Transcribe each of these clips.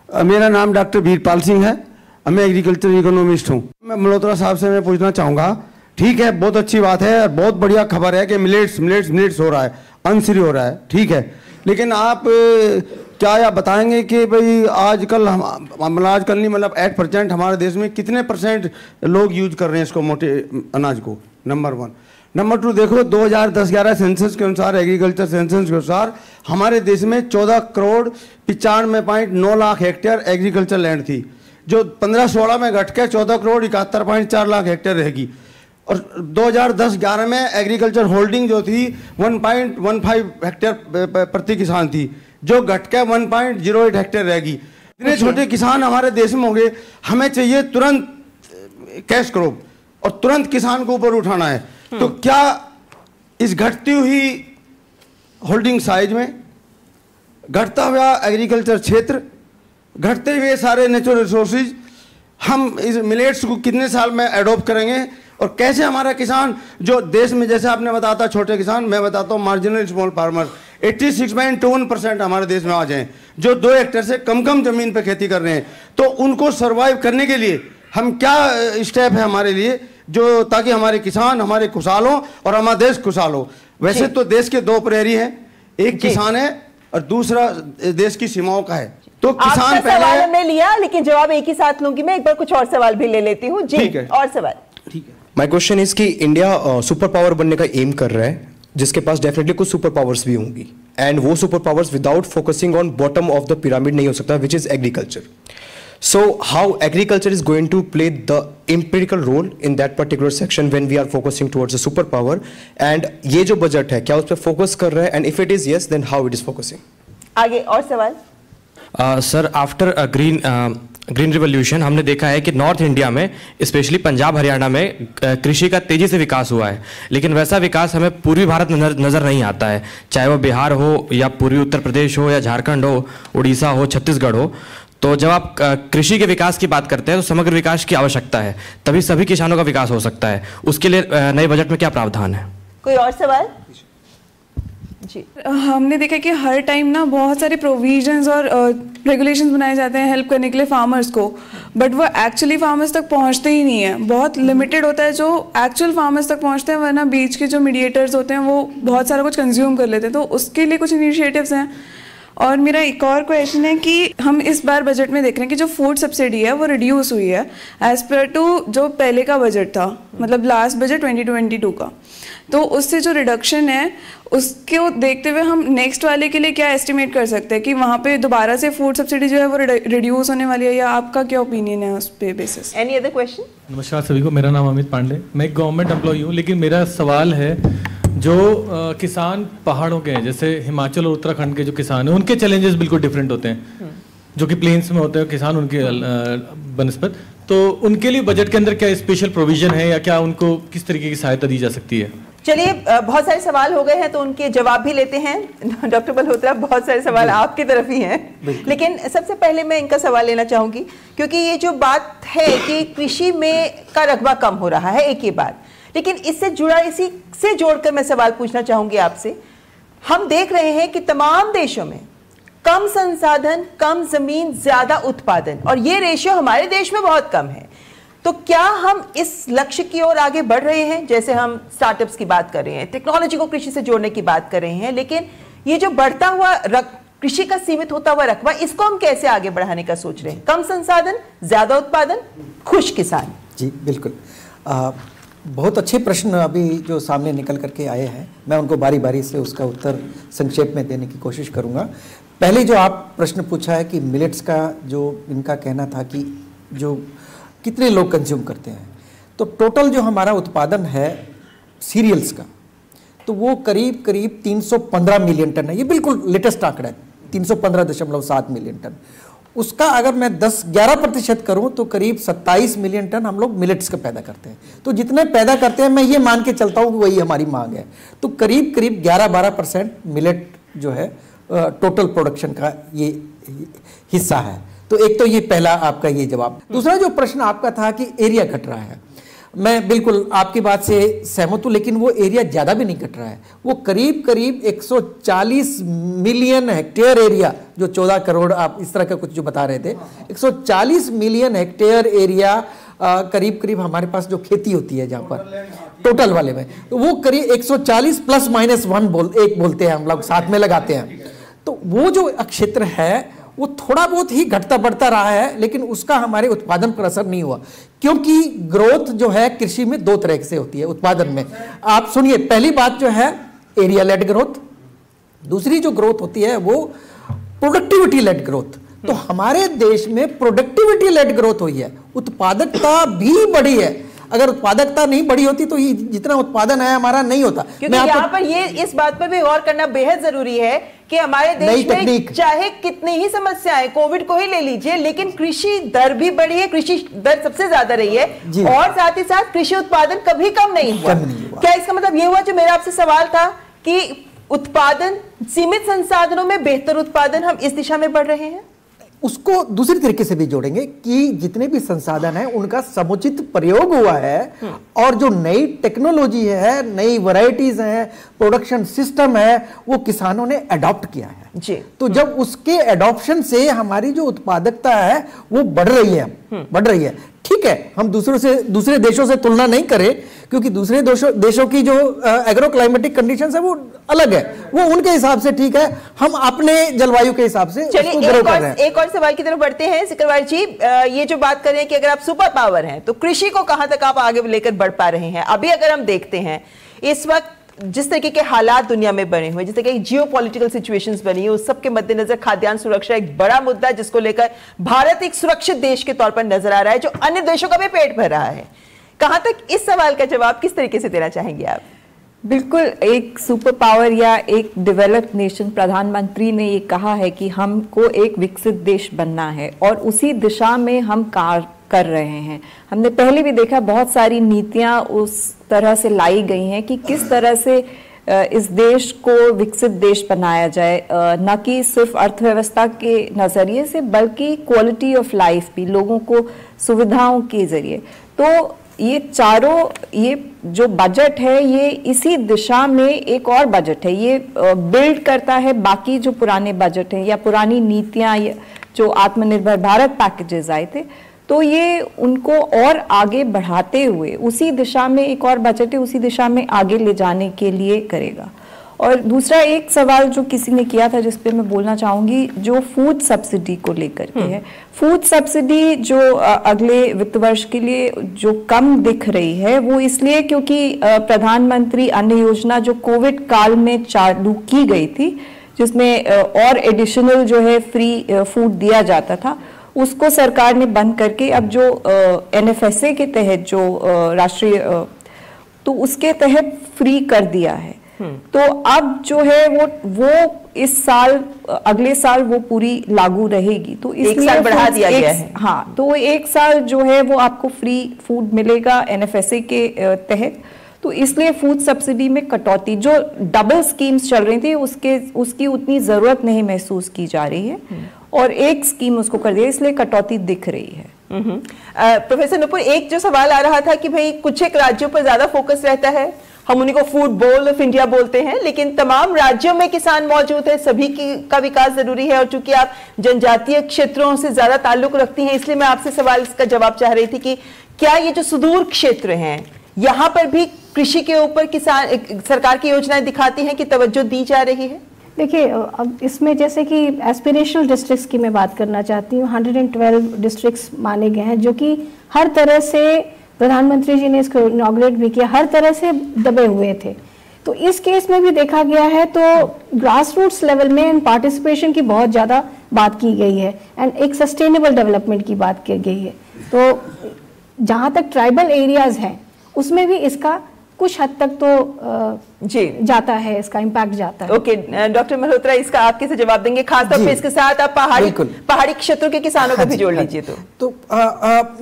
मेरा नाम डॉक्टर वीरपाल सिंह है, मैं एग्रीकल्चर इकोनॉमिस्ट हूँ। मैं मल्होत्रा साहब से मैं पूछना चाहूँगा, ठीक है बहुत अच्छी बात है, बहुत बढ़िया खबर है कि मिलेट्स हो रहा है, अनश्री हो रहा है, ठीक है, लेकिन आप क्या आप बताएंगे कि भाई आजकल आजकल नहीं मतलब 8% हमारे देश में कितने % लोग यूज कर रहे हैं इसको, मोटे अनाज को, नंबर 1। नंबर 2 देखो 2010-11 सेंसस के अनुसार, एग्रीकल्चर सेंसस के अनुसार हमारे देश में 14,95.9 लाख हेक्टेयर एग्रीकल्चर लैंड थी, जो 15-16 में घट के 14,71.4 लाख हेक्टेयर रहेगी। और 2010-11 में एग्रीकल्चर होल्डिंग जो थी 1.15 हेक्टेयर प्रति किसान थी, जो घट के 1.08 हेक्टेयर रहेगी। इतने छोटे किसान हमारे देश में होंगे, हमें चाहिए तुरंत कैश क्रॉप और तुरंत किसान को ऊपर उठाना है। तो क्या इस घटती हुई होल्डिंग साइज में, घटता हुआ एग्रीकल्चर क्षेत्र, घटते हुए सारे नेचुरल रिसोर्सेज, हम इस मिलेट्स को कितने साल में एडॉप्ट करेंगे और कैसे हमारा किसान जो देश में, जैसे आपने बताया था छोटे किसान, मैं बताता हूँ मार्जिनल स्मॉल फार्मर 86.21% हमारे देश में आज हैं, जो 2 हेक्टेयर से कम जमीन पर खेती कर रहे हैं। तो उनको सर्वाइव करने के लिए हम क्या स्टेप है हमारे लिए, जो ताकि हमारे किसान हमारे खुशहाल हो और हमारा देश खुशहाल हो। वैसे तो देश के 2 प्रहरी हैं, एक किसान है और दूसरा देश की सीमाओं का है। तो किसान पहले सवाल हमने लिया, लेकिन जवाब एक ही साथ लूंगी मैं, एक बार कुछ और सवाल भी ले लेती हूँ जी। और सवाल, ठीक है। माय क्वेश्चन इज कि इंडिया सुपर पावर बनने का एम कर रहा है, जिसके पास डेफिनेटली कुछ सुपर पावर्स भी होंगी, एंड वो super powers without focusing on bottom of the pyramid नहीं हो सकता, which is agriculture. So how agriculture is going to play the empirical role in that particular section when we are focusing towards a superpower, and ये जो budget है क्या उस पर focus कर रहा है, and if it is yes then how it is focusing? आगे और सवाल। सर आफ्टर ग्रीन रिवॉल्यूशन हमने देखा है कि नॉर्थ इंडिया में स्पेशली पंजाब हरियाणा में कृषि का तेजी से विकास हुआ है, लेकिन वैसा विकास हमें पूर्वी भारत में नज़र नहीं आता है, चाहे वो बिहार हो या पूर्वी उत्तर प्रदेश हो या झारखंड हो, उड़ीसा हो, छत्तीसगढ़ हो। तो जब आप कृषि के विकास की बात करते हैं तो समग्र विकास की आवश्यकता है, तभी सभी किसानों का विकास हो सकता है। उसके लिए नए बजट में क्या प्रावधान है? कोई और सवाल जी। हमने देखा कि हर टाइम ना बहुत सारे प्रोविजंस और रेगुलेशंस बनाए जाते हैं हेल्प करने के लिए फार्मर्स को, बट वो एक्चुअली फार्मर्स तक पहुंचते ही नहीं है। बहुत लिमिटेड होता है जो एक्चुअल फार्मर्स तक पहुंचते हैं, वरना बीच के जो मीडिएटर्स होते हैं वो बहुत सारा कुछ कंज्यूम कर लेते हैं। तो उसके लिए कुछ इनिशिएटिव्स हैं। और मेरा एक और क्वेश्चन है कि हम इस बार बजट में देख रहे हैं कि जो फूड सब्सिडी है वो रिड्यूस हुई है एज पर टू जो पहले का बजट था, मतलब लास्ट बजट 2022 का। तो उससे जो रिडक्शन है उसको देखते हुए हम नेक्स्ट वाले के लिए क्या एस्टिमेट कर सकते हैं कि वहाँ पे दोबारा से फूड सब्सिडी जो है वो रिड्यूस होने वाली है, या आपका क्या ओपिनियन है उस पे बेसिस? Any other question? नमस्कार सभी को, मेरा नाम अमित पांडे, मैं एक गवर्नमेंट एम्प्लॉई हूँ, लेकिन मेरा सवाल है जो किसान पहाड़ों के हैं, जैसे हिमाचल और उत्तराखंड के जो किसान हैं उनके चैलेंजेस बिल्कुल डिफरेंट होते हैं, जो कि प्लेन्स में होते हैं किसान उनके बनस्पत, तो उनके लिए बजट के अंदर क्या स्पेशल प्रोविजन है या क्या उनको किस तरीके की सहायता दी जा सकती है? चलिए बहुत सारे सवाल हो गए हैं तो उनके जवाब भी लेते हैं। डॉक्टर मल्होत्रा, बहुत सारे सवाल आपकी तरफ ही हैं, लेकिन सबसे पहले मैं इनका सवाल लेना चाहूंगी, क्योंकि ये जो बात है कि कृषि में का रकबा कम हो रहा है, एक ही बात, लेकिन इससे जुड़ा, इसी से जोड़कर मैं सवाल पूछना चाहूंगी आपसे। हम देख रहे हैं कि तमाम देशों में कम संसाधन, कम जमीन, ज्यादा उत्पादन, और ये रेशियो हमारे देश में बहुत कम है। तो क्या हम इस लक्ष्य की ओर आगे बढ़ रहे हैं? जैसे हम स्टार्टअप्स की बात कर रहे हैं, टेक्नोलॉजी को कृषि से जोड़ने की बात कर रहे हैं, लेकिन ये जो बढ़ता हुआ कृषि का सीमित होता हुआ रकबा, इसको हम कैसे आगे बढ़ाने का सोच रहे हैं? कम संसाधन, ज्यादा उत्पादन, खुश किसान। जी बिल्कुल, बहुत अच्छे प्रश्न अभी जो सामने निकल करके आए हैं, मैं उनको बारी बारी से उसका उत्तर संक्षेप में देने की कोशिश करूंगा। पहले जो आप प्रश्न पूछा है कि मिलेट्स का जो इनका कहना था कि जो कितने लोग कंज्यूम करते हैं, तो टोटल जो हमारा उत्पादन है सीरियल्स का, तो वो करीब 315 मिलियन टन है। ये बिल्कुल लेटेस्ट आंकड़ा है, 315.7 मिलियन टन। उसका अगर मैं 10-11% करूं तो करीब 27 मिलियन टन हम लोग मिलेट्स का पैदा करते हैं। तो जितने पैदा करते हैं मैं ये मान के चलता हूं कि वही हमारी मांग है। तो करीब 11-12% मिलेट जो है टोटल प्रोडक्शन का ये हिस्सा है। तो एक तो ये पहला आपका ये जवाब। दूसरा जो प्रश्न आपका था कि एरिया घट रहा है, मैं बिल्कुल आपकी बात से सहमत हूं, लेकिन वो एरिया ज्यादा भी नहीं घट रहा है। वो करीब करीब 140 मिलियन हेक्टेयर एरिया, जो 14 करोड़ आप इस तरह का कुछ जो बता रहे थे, 140 मिलियन हेक्टेयर एरिया करीब करीब हमारे पास जो खेती होती है जहां पर टोटल वाले में, तो वो करीब 140 प्लस माइनस 1 बोलते हैं हम लोग, साथ में लगाते हैं। तो वो जो क्षेत्र है वो थोड़ा बहुत ही घटता बढ़ता रहा है, लेकिन उसका हमारे उत्पादन पर असर नहीं हुआ, क्योंकि ग्रोथ जो है कृषि में 2 तरह से होती है उत्पादन में। आप सुनिए, पहली बात जो है एरिया लेड ग्रोथ, दूसरी जो ग्रोथ होती है वो प्रोडक्टिविटी लेड ग्रोथ। तो हमारे देश में प्रोडक्टिविटी लेड ग्रोथ हुई है, उत्पादकता भी बढ़ी है। अगर उत्पादकता नहीं बढ़ी होती तो ये जितना उत्पादन है हमारा नहीं होता। क्योंकि यहाँ पर ये इस बात पर भी गौर करना बेहद जरूरी है कि हमारे देश में चाहे कितनी ही समस्याएं, कोविड को ही ले लीजिए, लेकिन कृषि दर भी बढ़ी है, कृषि दर सबसे ज्यादा रही है, और साथ ही साथ कृषि उत्पादन कभी कम नहीं हुआ। क्या इसका मतलब ये हुआ, जो मेरा आपसे सवाल था, कि उत्पादन, सीमित संसाधनों में बेहतर उत्पादन, हम इस दिशा में बढ़ रहे हैं? उसको दूसरी तरीके से भी जोड़ेंगे कि जितने भी संसाधन हैं उनका समुचित प्रयोग हुआ है, और जो नई टेक्नोलॉजी है, नई वैरायटीज हैं, प्रोडक्शन सिस्टम है, वो किसानों ने अडॉप्ट किया है जी। तो जब उसके अडॉप्शन से हमारी जो उत्पादकता है वो बढ़ रही है। ठीक है, हम दूसरे देशों से तुलना नहीं करें, क्योंकि दूसरे देशों की जो एग्रो क्लाइमेटिक कंडीशंस है वो अलग है, वो उनके हिसाब से ठीक है, हम अपने जलवायु के हिसाब से चलिए एक और सवाल की तरफ बढ़ते हैं। सिकरवार जी, ये जो बात कर रहे हैं कि अगर आप सुपर पावर हैं तो कृषि को कहां तक आप आगे लेकर बढ़ पा रहे हैं? अभी अगर हम देखते हैं इस वक्त जिस तरीके के हालात दुनिया में बने हुए, जिस तरीके की जियोपॉलिटिकल सिचुएशंस बनी है, उस सब के मद्देनजर खाद्यान्न सुरक्षा एक बड़ा मुद्दा, जिसको लेकर भारत एक सुरक्षित देश के तौर पर नजर आ रहा है, जो अन्य देशों का भी पेट भर रहा है। कहां तक, इस सवाल का जवाब किस तरीके से देना चाहेंगे आप? बिल्कुल, एक सुपर पावर या एक डेवलप्ड नेशन, प्रधानमंत्री ने ये कहा है कि हमको एक विकसित देश बनना है, और उसी दिशा में हम कार्य कर रहे हैं। हमने पहले भी देखा बहुत सारी नीतियां उस तरह से लाई गई हैं कि किस तरह से इस देश को विकसित देश बनाया जाए, न कि सिर्फ अर्थव्यवस्था के नज़रिए से, बल्कि क्वालिटी ऑफ लाइफ भी, लोगों को सुविधाओं के जरिए। तो ये चारों, ये जो बजट है ये इसी दिशा में एक और बजट है, ये बिल्ड करता है बाकी जो पुराने बजट हैं या पुरानी नीतियां, जो आत्मनिर्भर भारत पैकेजेस आए थे, तो ये उनको और आगे बढ़ाते हुए उसी दिशा में एक और बजट है, उसी दिशा में आगे ले जाने के लिए करेगा। और दूसरा एक सवाल जो किसी ने किया था, जिस पे मैं बोलना चाहूंगी, जो फूड सब्सिडी को लेकर के है। फूड सब्सिडी जो अगले वित्त वर्ष के लिए जो कम दिख रही है, वो इसलिए क्योंकि प्रधानमंत्री अन्न योजना जो कोविड काल में चालू की गई थी, जिसमें और एडिशनल जो है फ्री फूड दिया जाता था, उसको सरकार ने बंद करके अब जो NFSA के तहत जो राष्ट्रीय, तो उसके तहत फ्री कर दिया है। तो अब जो है वो इस साल, अगले साल वो पूरी लागू रहेगी, तो एक साल बढ़ा दिया गया है। हाँ, तो एक साल जो है वो आपको फ्री फूड मिलेगा NFSA के तहत। तो इसलिए फूड सब्सिडी में कटौती, जो डबल स्कीम्स चल रही थी, उसकी उतनी जरूरत नहीं महसूस की जा रही है, और एक स्कीम उसको कर दिया, इसलिए कटौती दिख रही है। प्रोफेसर नुपुर, एक जो सवाल आ रहा था कि भाई कुछ एक राज्यों पर ज्यादा फोकस रहता है, हम उन्हीं को फूड बोल ऑफ इंडिया बोलते हैं, लेकिन तमाम राज्यों में किसान मौजूद है, सभी का विकास जरूरी है, और चूंकि आप जनजातीय क्षेत्रों से ज्यादा ताल्लुक रखती हैं, इसलिए मैं आपसे सवाल इसका जवाब चाह रही थी कि क्या ये जो सुदूर क्षेत्र हैं, यहाँ पर भी कृषि के ऊपर किसान, सरकार की योजनाएं दिखाती हैं कि तवज्जो दी जा रही है? देखिए, अब इसमें जैसे कि एस्पिरेशनल डिस्ट्रिक्ट्स की मैं बात करना चाहती हूँ। 112 डिस्ट्रिक्ट्स माने गए हैं, जो कि हर तरह से, प्रधानमंत्री जी ने इसको इनॉग्रेट भी किया, हर तरह से दबे हुए थे। तो इस केस में भी देखा गया है, तो ग्रास रूट्स लेवल में इन पार्टिसिपेशन की बहुत ज़्यादा बात की गई है, एंड एक सस्टेनेबल डेवलपमेंट की बात की गई है। तो जहाँ तक ट्राइबल एरियाज हैं, उसमें भी इसका कुछ हद तक तो जी जाता है, इसका इम्पैक्ट जाता है। ओके, डॉक्टर मल्होत्रा, इसका आप कैसे जवाब देंगे? खासतौर पे इसके साथ आप पहाड़ी क्षेत्रों के किसानों को भी जोड़ लीजिए। तो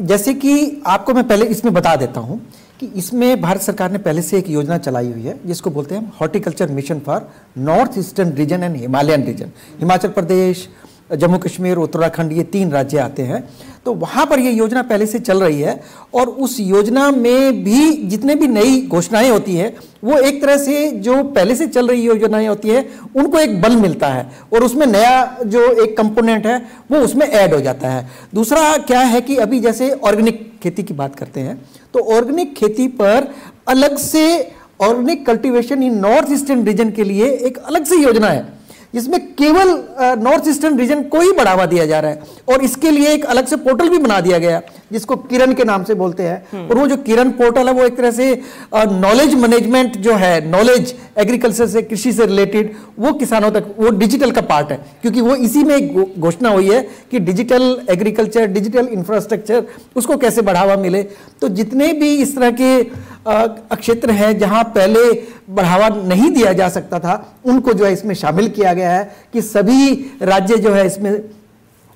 जैसे कि आपको मैं पहले इसमें बता देता हूं कि इसमें भारत सरकार ने पहले से एक योजना चलाई हुई है, जिसको बोलते हैं horticulture mission for north eastern region and Himalayan region. Himachal Pradesh, Jammu Kashmir, Uttarakhand, ये 3 राज्य आते हैं। तो वहाँ पर ये योजना पहले से चल रही है और उस योजना में भी जितने भी नई घोषणाएं होती है वो एक तरह से जो पहले से चल रही योजनाएं होती है उनको एक बल मिलता है और उसमें नया जो एक कंपोनेंट है वो उसमें ऐड हो जाता है। दूसरा क्या है कि अभी जैसे ऑर्गेनिक खेती की बात करते हैं तो ऑर्गेनिक खेती पर अलग से organic cultivation in north eastern reason के लिए एक अलग से योजना है जिसमें केवल नॉर्थ ईस्टर्न रीजन को ही बढ़ावा दिया जा रहा है और इसके लिए एक अलग से पोर्टल भी बना दिया गया जिसको किरण के नाम से बोलते हैं। और वो जो किरण पोर्टल है वो एक तरह से नॉलेज मैनेजमेंट जो है, नॉलेज एग्रीकल्चर से, कृषि से रिलेटेड, वो किसानों तक वो डिजिटल का पार्ट है क्योंकि वो इसी में घोषणा हुई है कि डिजिटल एग्रीकल्चर, डिजिटल इंफ्रास्ट्रक्चर उसको कैसे बढ़ावा मिले। तो जितने भी इस तरह के क्षेत्र हैं जहां पहले बढ़ावा नहीं दिया जा सकता था उनको जो है इसमें शामिल किया गया है कि सभी राज्य जो है इसमें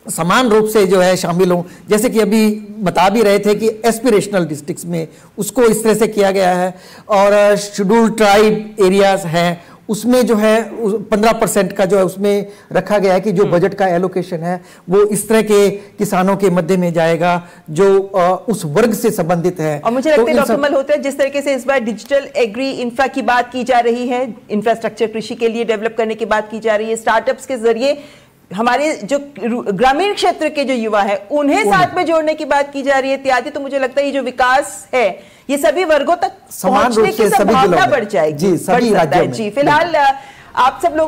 समान रूप से जो है शामिल हों। जैसे कि अभी बता भी रहे थे कि एस्पिरेशनल डिस्ट्रिक्ट्स में उसको इस तरह से किया गया है और शेड्यूल्ड ट्राइब एरियाज हैं उसमें जो है 15% का जो है उसमें रखा गया है कि जो बजट का एलोकेशन है वो इस तरह के किसानों के मध्य में जाएगा जो उस वर्ग से संबंधित है। और मुझे लगता है डॉक्टर मल्होत्रा जिस तरीके से इस बार डिजिटल एग्री इंफ्रा की बात की जा रही है, इंफ्रास्ट्रक्चर कृषि के लिए डेवलप करने की बात की जा रही है, स्टार्टअप्स के जरिए हमारे जो ग्रामीण क्षेत्र के जो युवा है उन्हें साथ में जोड़ने की बात की जा रही है इत्यादि, तो मुझे लगता है ये जो विकास है ये सभी वर्गों तक पहुंचने की संभावना बढ़ जाएगी। जी, सभी राज्यों में। जी, फिलहाल आप सब लोगों